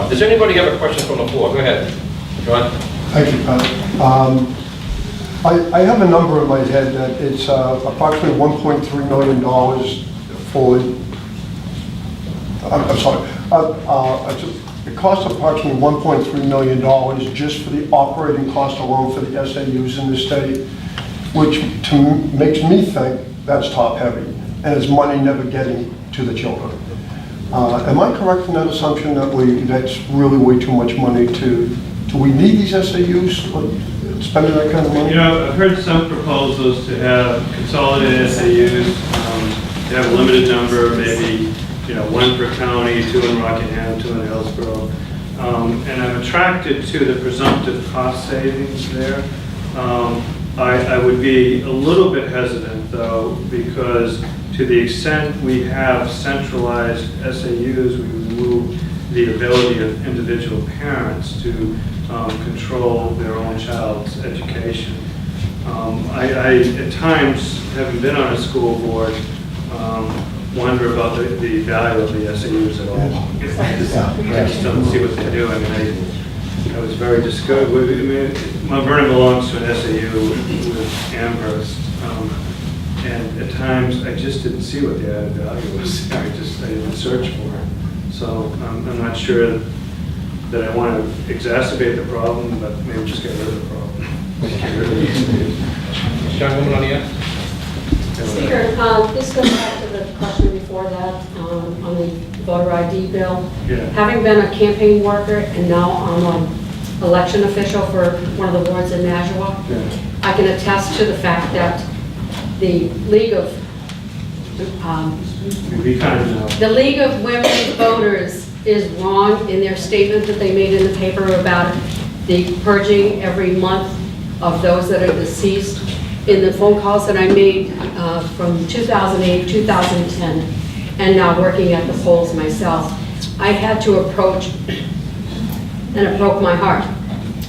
job. Does anybody have a question from the floor? Go ahead, John. Thank you, Pat. I have a number in my head that it's approximately $1.3 million fully. I'm sorry. It costs approximately $1.3 million just for the operating cost alone for the SAUs in the state, which makes me think that's top heavy and is money never getting to the children. Am I correct in that assumption that that's really way too much money do we need these SAUs spending that kind of money? You know, I've heard some proposals to have consolidated SAUs, to have a limited number, maybe, you know, 1 per county, 2 in Rockingham, 2 in Hillsborough. And I'm attracted to the presumptive cost savings there. I would be a little bit hesitant though, because to the extent we have centralized SAUs, we remove the ability of individual parents to control their own child's education. I at times, having been on a school board, wonder about the value of the SAUs at all. I just don't see what they're doing. I was very discouraged. I mean, Mount Vernon belongs to an SAU with Amherst, and at times I just didn't see what the added value was. I didn't search for it. So I'm not sure that I want to exacerbate the problem, but maybe just get rid of the problem. Young woman on the end. Speaker, this goes back to the question before that on the voter ID bill. Yeah. Having been a campaign worker and now I'm an election official for one of the wards in Nashua, I can attest to the fact that the League of Women Voters is wrong in their statement that they made in the paper about the purging every month of those that are deceased. In the phone calls that I made from 2008, 2010, and now working at the polls myself, I had to approach, and it broke my heart.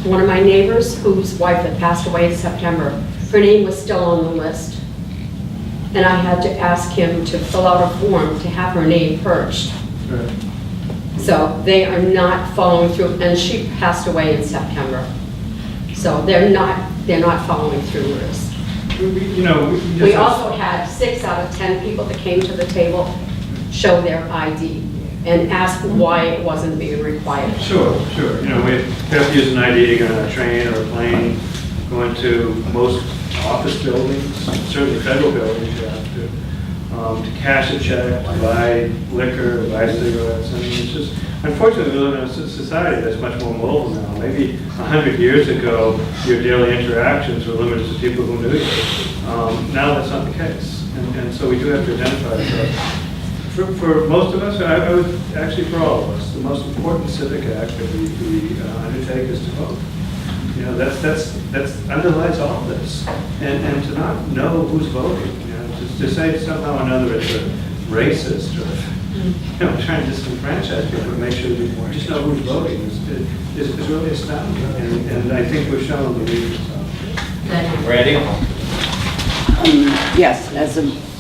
One of my neighbors, whose wife had passed away in September, her name was still on the list. And I had to ask him to fill out a form to have her name purged. Right. So they are not following through, and she passed away in September. So they're not following through with this. You know, We also had 6 out of 10 people that came to the table show their ID and ask why it wasn't being required. Sure. You know, we have to use an ID to get on a train or a plane, go into most office buildings, certainly federal buildings you have to cash a check, to buy liquor, to buy cigarettes. I mean, it's just, unfortunately, we live in a society that's much more mobile now. Maybe 100 years ago, your daily interactions were limited to people who knew you. Now that's not the case. And so we do have to identify ourselves. For most of us, I would, actually for all of us, the most important civic act that we undertake is to vote. You know, that's underlies all of this. And to not know who's voting, you know, to say somehow or another it's a racist or, you know, trying to disenfranchise people to make sure we just know who's voting is really astounding. And I think we've shown the leaders. Randy? Yes,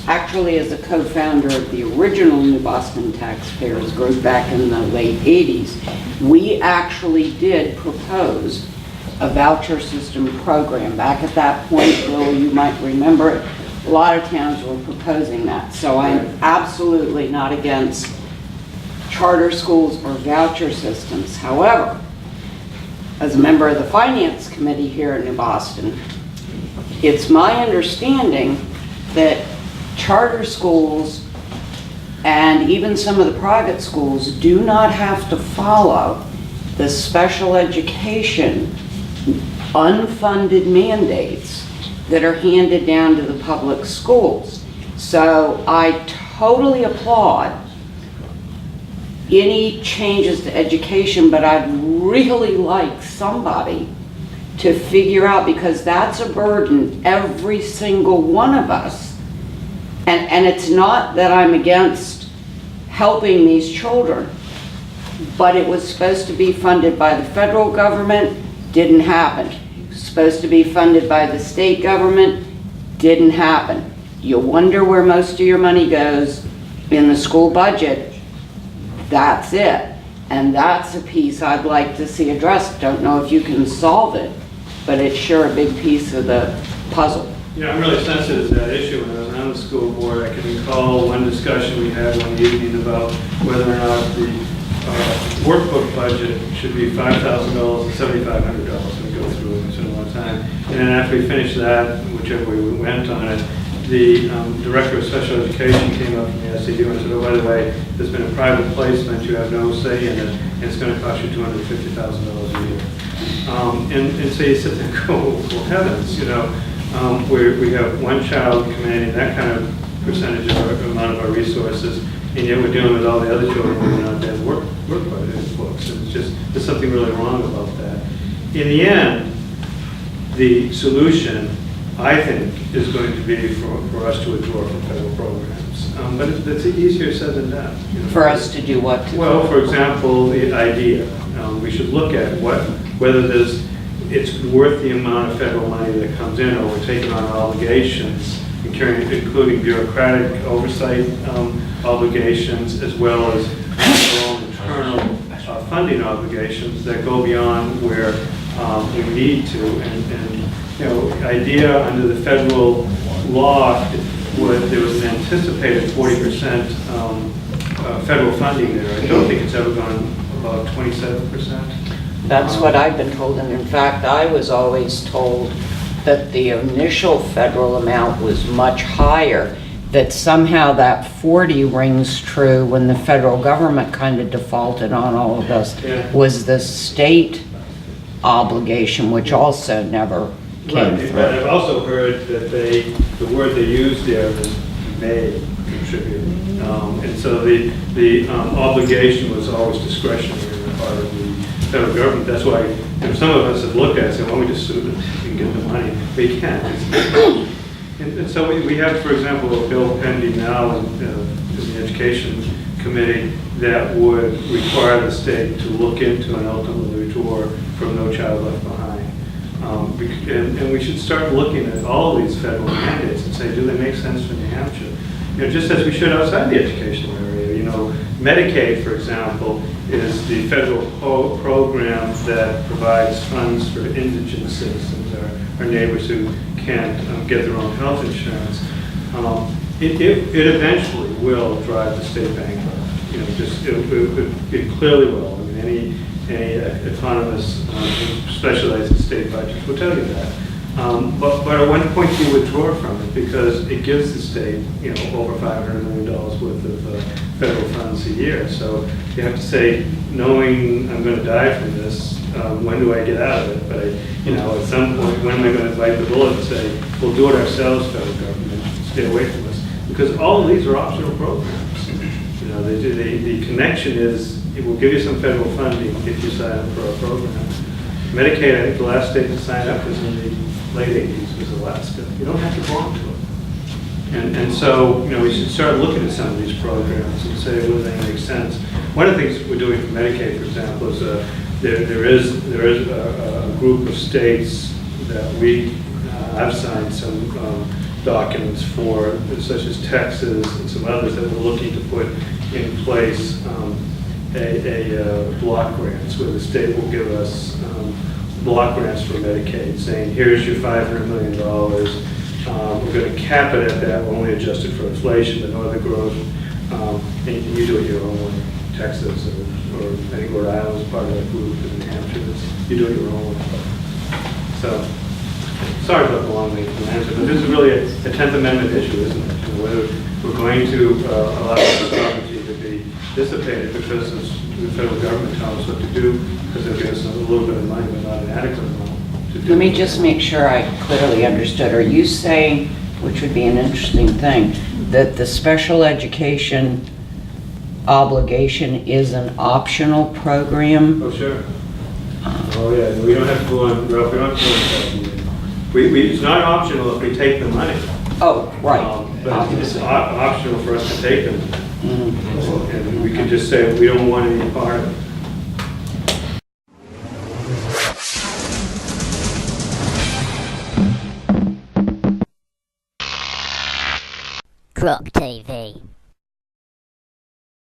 actually as a co-founder of the original New Boston Taxpayers Group back in the late 80s, we actually did propose a voucher system program. Back at that point, Bill, you might remember it, a lot of towns were proposing that. So I'm absolutely not against charter schools or voucher systems. However, as a member of the Finance Committee here in New Boston, it's my understanding that charter schools and even some of the private schools do not have to follow the special education unfunded mandates that are handed down to the public schools. So I totally applaud any changes to education, but I'd really like somebody to figure out, because that's a burden every single one of us. And it's not that I'm against helping these children, but it was supposed to be funded by the federal government, didn't happen. Supposed to be funded by the state government, didn't happen. You wonder where most of your money goes in the school budget. That's it. And that's a piece I'd like to see addressed. Don't know if you can solve it, but it's sure a big piece of the puzzle. Yeah, I'm really sensitive to that issue. When I was on the school board, I can recall one discussion we had one evening about whether or not the workbook budget should be $5,000 and $7,500. We go through it in one time. And then after we finished that, whichever way we went on it, the director of special education came up from the SAU and said, oh, by the way, there's been a private placement, you have no say in it, and it's going to cost you $250,000 a year. And so you sit there and go, well, heavens, you know, we have one child commanding that kind of percentage of our amount of our resources, and yet we're dealing with all the other children who are not dead work books. And it's just, there's something really wrong about that. In the end, the solution, I think, is going to be for us to withdraw from federal programs. But it's easier said than done. You know? For us to do what? Well, for example, the idea, we should look at whether it's worth the amount of federal money that comes in, or we're taking on obligations, including bureaucratic oversight obligations, as well as our own internal funding obligations that go beyond where we need to. And you know, idea under the federal law, there was an anticipated 40% federal funding there. I don't think it's ever gone above 27%. That's what I've been told, and in fact, I was always told that the initial federal amount was much higher, that somehow that 40 rings true when the federal government kind of defaulted on all of us, was the state obligation, which also never came through. But I've also heard that the word they use there is may contribute. And so the obligation was always discretionary on the part of the federal government. That's why some of us have looked at it and said, well, we just sue them and get the money. But you can't. And so we have, for example, a bill pending now in the Education Committee that would require the state to look into and ultimately withdraw from No Child Left Behind. And we should start looking at all of these federal mandates and say, do they make sense for New Hampshire? You know, just as we should outside the educational area. You know, Medicaid, for example, is the federal program that provides funds for indigent citizens, our neighbors who can't get their own health insurance. It eventually will drive the state bankrupt. You know, it clearly will. I mean, any economist who specializes in state budgets will tell you that. But at one point you withdraw from it because it gives the state, you know, over $500 million worth of federal funds a year. So you have to say, knowing I'm going to die from this, when do I get out of it? But you know, at some point, when am I going to bite the bullet and say, we'll do it ourselves, federal government, stay away from us? Because all of these are optional programs. You know, the connection is, it will give you some federal funding if you sign up for our program. Medicaid, I think the last state to sign up was in the late 80s, was Alaska. You don't have to belong to it. And so, you know, we should start looking at some of these programs and say whether they make sense. One of the things we're doing for Medicaid, for example, is there is a group of states that I've signed some documents for, such as Texas and some others, that we're looking to put in place block grants, where the state will give us block grants for Medicaid, saying, here's your $500 million. We're going to cap it at that. We'll only adjust it for inflation, but no other growth. And you do it your own way. Texas or I think Rhode Island is part of that group, in New Hampshire, you do it your own way. So, sorry about the long answer, but this is really a 10th Amendment issue, isn't it? You know, whether we're going to allow the sovereignty to be dissipated because the federal government tells us what to do, because they'll give us a little bit of money, but not an adequate amount to do. Let me just make sure I clearly understood. Are you saying, which would be an interesting thing, that the special education obligation is an optional program? Oh, sure. Oh, yeah, we don't have to go on, Ralph, we don't have to go on. It's not optional if we take the money. Oh, right. But it's optional for us to take them. Mhm. And we can just say we don't want any part of it. Crop TV.